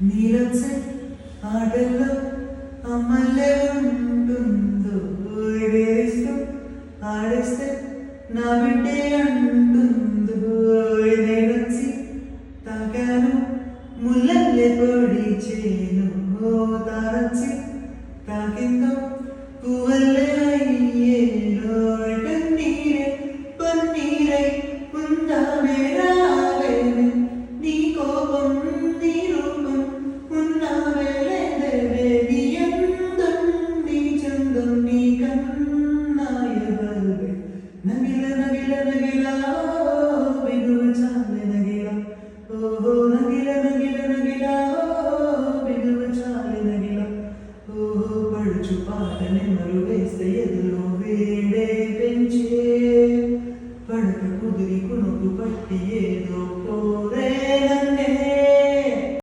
నీలొచ్చే ఆటల్లో అమ్మల్లే ఉంటుందో వేస్తూ ఆడేస్తే నా బిడ్డే అంటుందో నేనొచ్చి తాకాను ముల్లల్లే పొడి చేను